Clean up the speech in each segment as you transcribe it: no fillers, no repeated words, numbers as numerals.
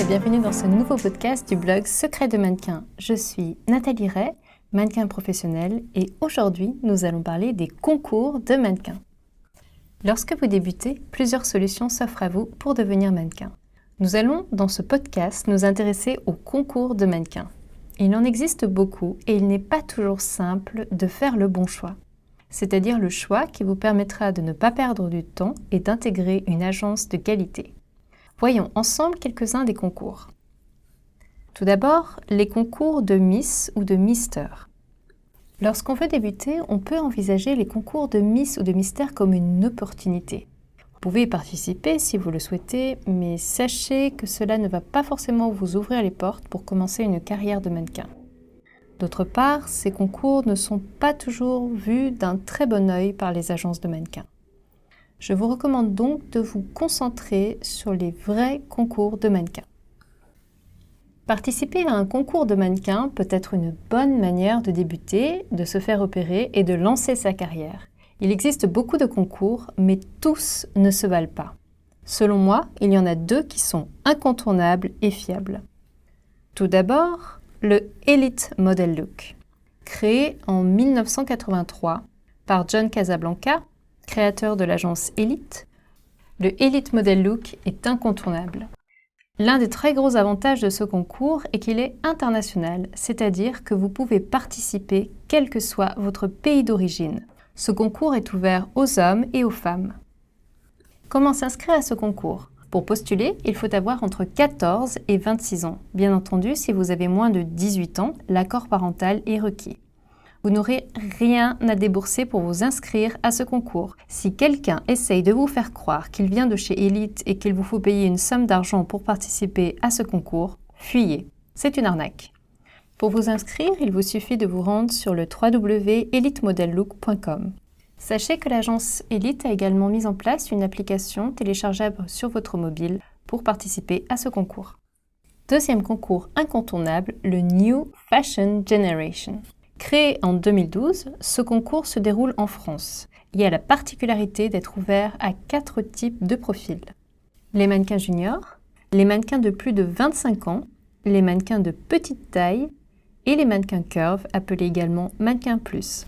et bienvenue dans ce nouveau podcast du blog Secrets de mannequin. Je suis Nathalie Ray, mannequin professionnelle, et aujourd'hui nous allons parler des concours de mannequins. Lorsque vous débutez, plusieurs solutions s'offrent à vous pour devenir mannequin. Nous allons dans ce podcast nous intéresser aux concours de mannequins. Il en existe beaucoup et il n'est pas toujours simple de faire le bon choix. C'est-à-dire le choix qui vous permettra de ne pas perdre du temps et d'intégrer une agence de qualité. Voyons ensemble quelques-uns des concours. Tout d'abord, les concours de Miss ou de Mister. Lorsqu'on veut débuter, on peut envisager les concours de Miss ou de Mister comme une opportunité. Vous pouvez y participer si vous le souhaitez, mais sachez que cela ne va pas forcément vous ouvrir les portes pour commencer une carrière de mannequin. D'autre part, ces concours ne sont pas toujours vus d'un très bon œil par les agences de mannequins. Je vous recommande donc de vous concentrer sur les vrais concours de mannequins. Participer à un concours de mannequin peut être une bonne manière de débuter, de se faire repérer et de lancer sa carrière. Il existe beaucoup de concours, mais tous ne se valent pas. Selon moi, il y en a 2 qui sont incontournables et fiables. Tout d'abord, le Elite Model Look. Créé en 1983 par John Casablanca, créateur de l'agence Elite, le Elite Model Look est incontournable. L'un des très gros avantages de ce concours est qu'il est international, c'est-à-dire que vous pouvez participer quel que soit votre pays d'origine. Ce concours est ouvert aux hommes et aux femmes. Comment s'inscrire à ce concours ? Pour postuler, il faut avoir entre 14 et 26 ans. Bien entendu, si vous avez moins de 18 ans, l'accord parental est requis. Vous n'aurez rien à débourser pour vous inscrire à ce concours. Si quelqu'un essaye de vous faire croire qu'il vient de chez Elite et qu'il vous faut payer une somme d'argent pour participer à ce concours, fuyez. C'est une arnaque. Pour vous inscrire, il vous suffit de vous rendre sur le www.elitemodellook.com. Sachez que l'agence Elite a également mis en place une application téléchargeable sur votre mobile pour participer à ce concours. Deuxième concours incontournable, le New Fashion Generation. Créé en 2012, ce concours se déroule en France. Il a la particularité d'être ouvert à 4 types de profils. Les mannequins juniors, les mannequins de plus de 25 ans, les mannequins de petite taille et les mannequins curves, appelés également mannequins plus.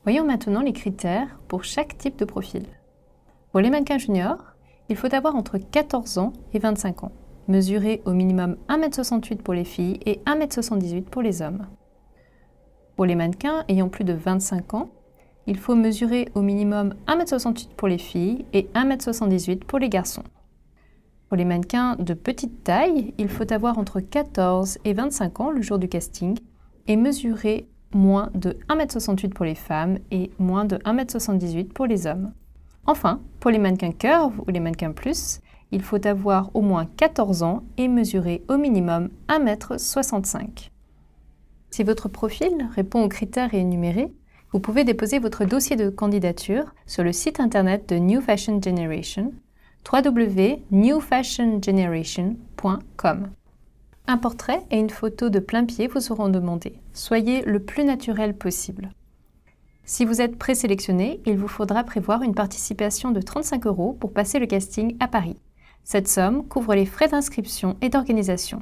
Voyons maintenant les critères pour chaque type de profil. Pour les mannequins juniors, il faut avoir entre 14 ans et 25 ans, mesurer au minimum 1,68 m pour les filles et 1,78 m pour les hommes. Pour les mannequins ayant plus de 25 ans, il faut mesurer au minimum 1,68 m pour les filles et 1,78 m pour les garçons. Pour les mannequins de petite taille, il faut avoir entre 14 et 25 ans le jour du casting et mesurer moins de 1,68 m pour les femmes et moins de 1,78 m pour les hommes. Enfin, pour les mannequins curves ou les mannequins plus, il faut avoir au moins 14 ans et mesurer au minimum 1,65 m. Si votre profil répond aux critères énumérés, vous pouvez déposer votre dossier de candidature sur le site internet de New Fashion Generation, www.newfashiongeneration.com. Un portrait et une photo de plein-pied vous seront demandés. Soyez le plus naturel possible. Si vous êtes présélectionné, il vous faudra prévoir une participation de 35 € pour passer le casting à Paris. Cette somme couvre les frais d'inscription et d'organisation.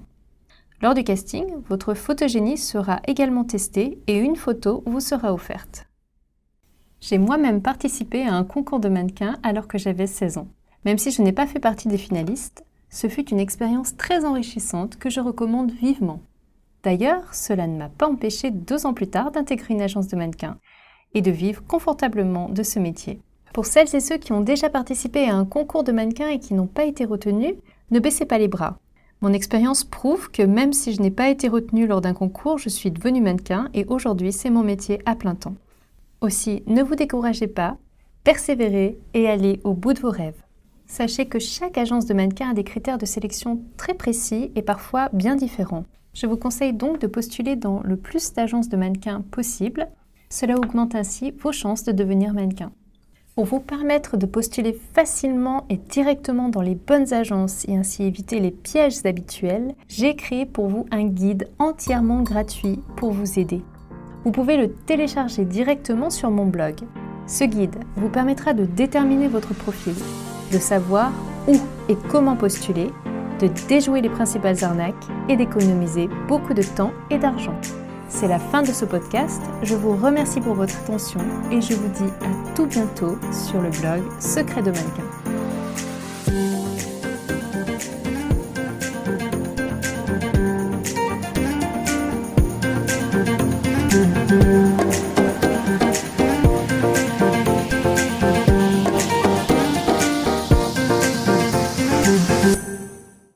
Lors du casting, votre photogénie sera également testée et une photo vous sera offerte. J'ai moi-même participé à un concours de mannequin alors que j'avais 16 ans. Même si je n'ai pas fait partie des finalistes, ce fut une expérience très enrichissante que je recommande vivement. D'ailleurs, cela ne m'a pas empêché 2 ans plus tard d'intégrer une agence de mannequins et de vivre confortablement de ce métier. Pour celles et ceux qui ont déjà participé à un concours de mannequins et qui n'ont pas été retenus, ne baissez pas les bras. Mon expérience prouve que même si je n'ai pas été retenue lors d'un concours, je suis devenue mannequin et aujourd'hui c'est mon métier à plein temps. Aussi, ne vous découragez pas, persévérez et allez au bout de vos rêves. Sachez que chaque agence de mannequins a des critères de sélection très précis et parfois bien différents. Je vous conseille donc de postuler dans le plus d'agences de mannequins possible. Cela augmente ainsi vos chances de devenir mannequin. Pour vous permettre de postuler facilement et directement dans les bonnes agences et ainsi éviter les pièges habituels, j'ai créé pour vous un guide entièrement gratuit pour vous aider. Vous pouvez le télécharger directement sur mon blog. Ce guide vous permettra de déterminer votre profil, de savoir où et comment postuler de déjouer les principales arnaques et d'économiser beaucoup de temps et d'argent. C'est la fin de ce podcast, je vous remercie pour votre attention et je vous dis à tout bientôt sur le blog Secrets de Mannequin.